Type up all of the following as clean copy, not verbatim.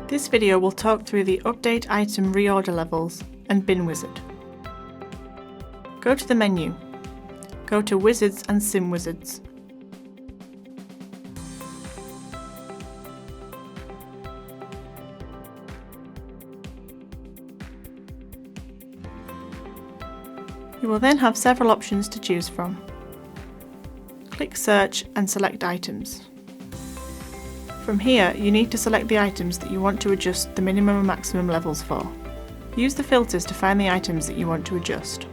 This video will talk through the Update Item Reorder levels and Bin Wizard. Go to the menu. Go to Wizards and Sim Wizards. You will then have several options to choose from. Click Search and select Items. From here, you need to select the items that you want to adjust the minimum and maximum levels for. Use the filters to find the items that you want to adjust.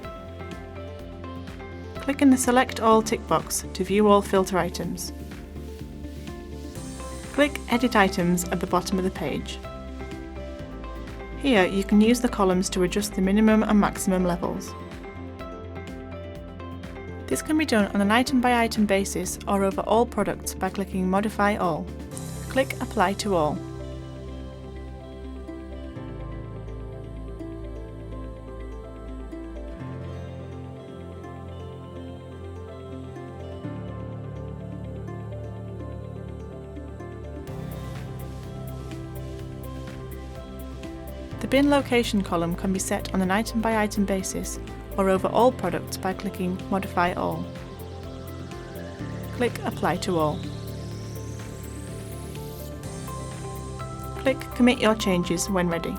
Click in the Select All tick box to view all filter items. Click Edit Items at the bottom of the page. Here you can use the columns to adjust the minimum and maximum levels. This can be done on an item-by-item basis or over all products by clicking Modify All. Click Apply to All. The bin location column can be set on an item-by-item basis or over all products by clicking Modify All. Click Apply to All. Click Commit your changes when ready.